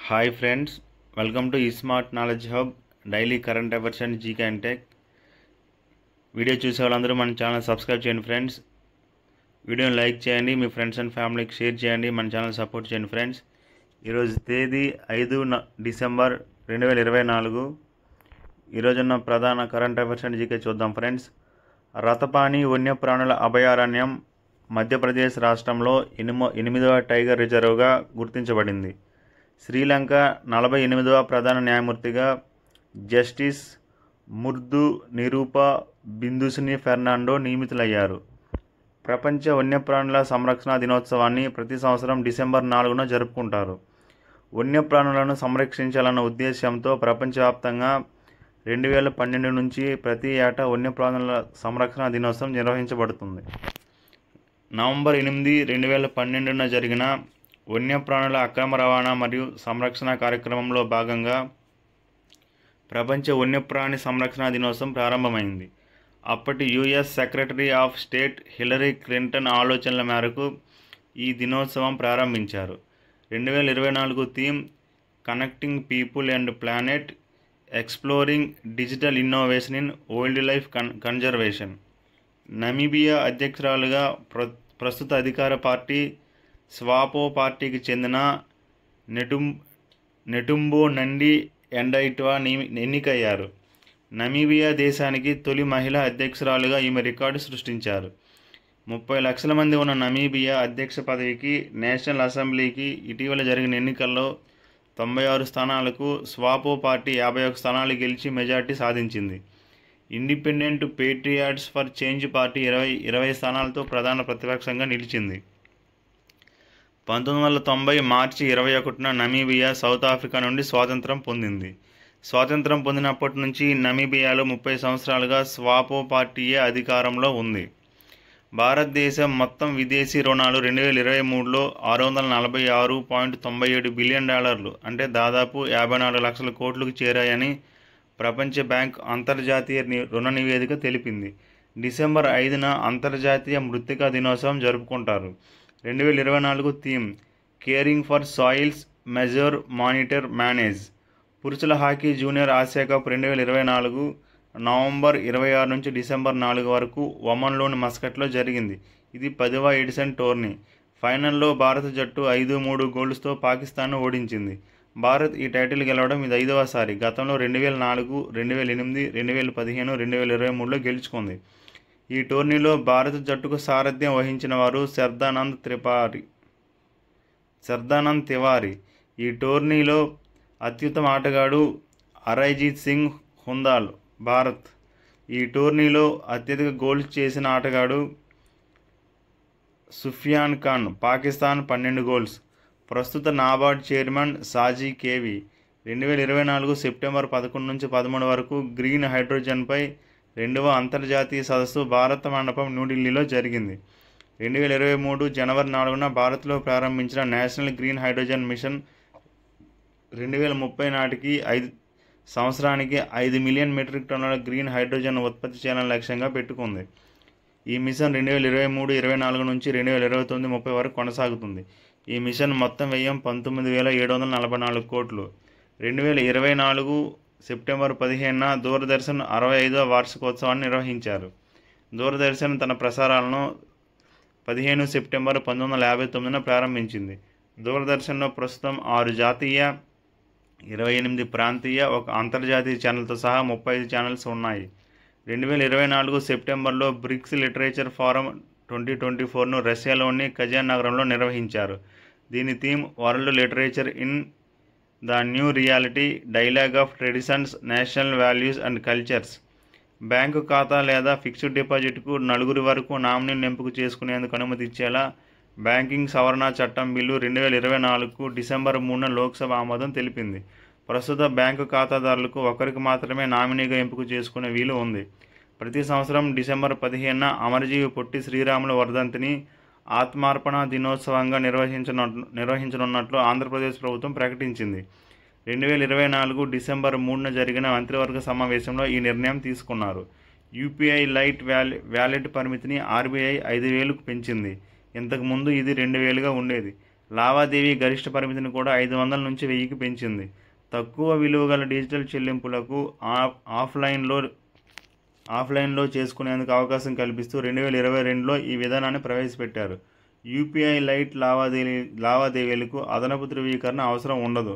Hi friends, welcome to eSmart Knowledge Hub daily current affairs and GK and tech. Video చూసే వాళ్ళందరూ మన channel subscribe చేయండి friends. వీడియోని like చేయండి, మీ ఫ్రెండ్స్ అండ్ ఫ్యామిలీకి షేర్ చేయండి, మన ఛానల్ సపోర్ట్ చేయండి ఫ్రెండ్స్. ఈరోజు తేదీ 5 డిసెంబర్ 2024. ఈరోజున్న ప్రధాన కరెంట్ అఫైర్స్ అండ్ జీకే చూద్దాం ఫ్రెండ్స్. రతపాని వన్యప్రాణుల అభయారణ్యం మధ్యప్రదేశ్ రాష్ట్రంలో 8వ టైగర్ రిజర్వ్గా గుర్తించబడింది. శ్రీలంక 48వ ప్రధాన న్యాయమూర్తిగా జస్టిస్ ముర్దు నిరూపా బిందుసిని ఫెర్నాండో నియమితులయ్యారు. ప్రపంచ వన్యప్రాణుల సంరక్షణ దినోత్సవాన్ని ప్రతి సంవత్సరం డిసెంబర్ 4న జరుపుకుంటారు. వన్యప్రాణులను సంరక్షించాలన్న ఉద్దేశ్యంతో ప్రపంచవ్యాప్తంగా 2012 నుంచి ప్రతి ఏటా వన్యప్రాణుల సంరక్షణ దినోత్సవం నిర్వహించబడుతుంది. నవంబర్ 8, 2012న జరిగిన వన్యప్రాణుల అక్రమ రవాణా మరియు సంరక్షణ కార్యక్రమంలో భాగంగా ప్రపంచ వన్యప్రాణి సంరక్షణ దినోత్సవం ప్రారంభమైంది. అప్పటి US secretary of state Hillary Clinton ఆలోచనల మేరకు ఈ దినోత్సవం ప్రారంభించారు. 2024 theme connecting people and planet, exploring digital innovation in wildlife conservation. Namibia అధ్యక్షురాలుగా ప్రస్తుత అధికార పార్టీ స్వాపో పార్టీకి చెందిన నెటుంబో నండి ఎండైట్వా ఎన్నికయ్యారు. నమీబియా దేశానికి తొలి మహిళా అధ్యక్షురాలుగా ఈమె రికార్డు సృష్టించారు. 30 లక్షల మంది ఉన్న నమీబియా అధ్యక్ష పదవికి నేషనల్ అసెంబ్లీకి ఇటీవల జరిగిన ఎన్నికల్లో 96 స్థానాలకు స్వాపో పార్టీ 51 స్థానాలు గెలిచి మెజార్టీ సాధించింది. Independent patriots for change party 20 స్థానాలతో ప్రధాన ప్రతిపక్షంగా నిలిచింది. 1990 మార్చి 21న నమీబియా సౌత్ ఆఫ్రికా నుండి స్వాతంత్రం పొందింది. స్వాతంత్రం పొందినప్పటి నుంచి నమీబియాలో 30 సంవత్సరాలుగా స్వాపో పార్టీయే అధికారంలో ఉంది. భారతదేశం మొత్తం విదేశీ రుణాలు 2023లో $646.97 బిలియన్ అంటే దాదాపు 54 లక్షల కోట్లకు చేరాయని ప్రపంచ బ్యాంక్ అంతర్జాతీయ రుణ నివేదిక తెలిపింది. డిసెంబర్ 5న అంతర్జాతీయ మృత్తికా దినోత్సవం జరుపుకుంటారు. 2024 theme caring for soils, measure, monitor, manage. పురుషుల hockey junior Asia cup 2024 November 26 నుంచి డిసెంబర్ 4 వరకు ఒమన్లోని మస్కట్లో జరిగింది. ఇది 10వ ఎడిషన్ టోర్నీ. ఫైనల్లో భారత జట్టు 5-3 గోల్స్తో పాకిస్తాన్ను ఓడించింది. భారత్ ఈ టైటిల్ గెలవడం ఇది 5వసారి. గతంలో 2004, 2008, 2015, 2023లో గెలుచుకుంది. ఈ టోర్నీలో భారత జట్టుకు సారథ్యం వహించిన వారు సర్దానంద్ తివారీ. ఈ టోర్నీలో అత్యుత్తమ ఆటగాడు అరైజిత్ సింగ్ హుందాల్ భారత్. ఈ టోర్నీలో అత్యధిక గోల్స్ చేసిన ఆటగాడు సుఫియాన్ ఖాన్ పాకిస్తాన్ 12 గోల్స్. ప్రస్తుత నాబార్డ్ చైర్మన్ సాజీ కేవి. 2024 సెప్టెంబర్ 11 నుంచి 13 వరకు గ్రీన్ హైడ్రోజన్పై 2వ అంతర్జాతీయ సదస్సు భారత మండపం న్యూఢిల్లీలో జరిగింది. 2023 జనవరి 4న భారత్లో ప్రారంభించిన నేషనల్ గ్రీన్ హైడ్రోజన్ మిషన్ 2030 నాటికి సంవత్సరానికి 5 మిలియన్ మెట్రిక్ టన్నుల గ్రీన్ హైడ్రోజన్ ఉత్పత్తి చేయాలని లక్ష్యంగా పెట్టుకుంది. ఈ మిషన్ 2023-24 నుంచి 2029-30 వరకు కొనసాగుతుంది. ఈ మిషన్ మొత్తం వ్యయం 19,744 కోట్లు. 2024 సెప్టెంబర్ 15న దూరదర్శన్ 65వ వార్షికోత్సవాన్ని నిర్వహించారు. దూరదర్శన్ తన ప్రసారాలను 15 సెప్టెంబర్ 1959న ప్రారంభించింది. దూరదర్శన్లో ప్రస్తుతం 6 జాతీయ, 28 ప్రాంతీయ, 1 అంతర్జాతీయ ఛానల్తో సహా 35 ఛానల్స్ ఉన్నాయి. 2024 సెప్టెంబర్లో బ్రిక్స్ లిటరేచర్ ఫోరం 2024ను రష్యాలోని కజాన్ నగరంలో నిర్వహించారు. దీని theme world literature in the new reality, dialogue of traditions, national values and cultures. Bank ఖాతా లేదా ఫిక్స్డ్ డిపాజిట్కు 4 వరకు నామినీని ఎంపిక చేసుకునేందుకు అనుమతి ఇచ్చేలా బ్యాంకింగ్ సవరణ చట్టం బిల్లు 2024కు డిసెంబర్ 3న లోక్సభ ఆమోదం తెలిపింది. ప్రస్తుత బ్యాంకు ఖాతాదారులకు ఒకరికి మాత్రమే నామినీగా ఎంపిక చేసుకునే వీలు ఉంది. ప్రతి సంవత్సరం డిసెంబర్ 15న అమరజీవి పొట్టి శ్రీరాములు వర్ధంతిని ఆత్మార్పణ దినోత్సవంగా నిర్వహించనున్నట్లు ఆంధ్రప్రదేశ్ ప్రభుత్వం ప్రకటించింది. 2024 డిసెంబర్ 3న జరిగిన మంత్రివర్గ సమావేశంలో ఈ నిర్ణయం తీసుకున్నారు. యూపీఐ లైట్ వ్యాలెట్ పరిమితిని ఆర్బీఐ 5,000కు పెంచింది. ఇంతకుముందు ఇది 2,000గా ఉండేది. లావాదేవీ గరిష్ట పరిమితిని కూడా 500 నుంచి 1000కి పెంచింది. తక్కువ విలువ గల డిజిటల్ చెల్లింపులకు ఆఫ్లైన్లో చేసుకునేందుకు అవకాశం కల్పిస్తూ 2022లో ఈ విధానాన్ని ప్రవేశపెట్టారు. యూపీఐ లైట్ లావాదేవీలకు అదనపు ధృవీకరణ అవసరం ఉండదు.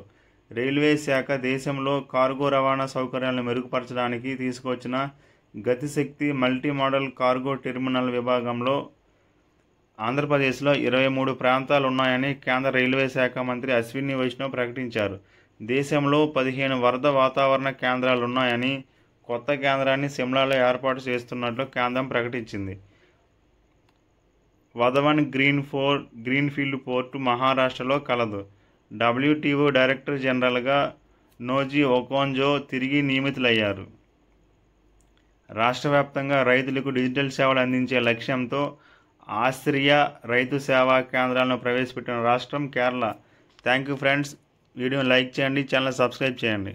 రైల్వే శాఖ దేశంలో కార్గో రవాణా సౌకర్యాలను మెరుగుపరచడానికి తీసుకొచ్చిన గతిశక్తి మల్టీ మోడల్ కార్గో టెర్మినల్ విభాగంలో ఆంధ్రప్రదేశ్లో 23 ప్రాంతాలు ఉన్నాయని కేంద్ర రైల్వే శాఖ మంత్రి అశ్విని వైష్ణవ్ ప్రకటించారు. దేశంలో 15 వరద వాతావరణ కేంద్రాలు ఉన్నాయని, కొత్త కేంద్రాన్ని సిమ్లాలో ఏర్పాటు చేస్తున్నట్లు కేంద్రం ప్రకటించింది. వధవన్ గ్రీన్ఫీల్డ్ పోర్టు మహారాష్ట్రలో కలదు. WTO డైరెక్టర్ జనరల్గా నోజీ ఒకోంజో తిరిగి నియమితులయ్యారు. రాష్ట్ర వ్యాప్తంగా రైతులకు డిజిటల్ సేవలు అందించే లక్ష్యంతో ఆశ్రయ రైతు సేవా కేంద్రాలను ప్రవేశపెట్టిన రాష్ట్రం కేరళ. Thank you friends. వీడియోని లైక్ చేయండి, ఛానల్ సబ్స్క్రైబ్ చేయండి.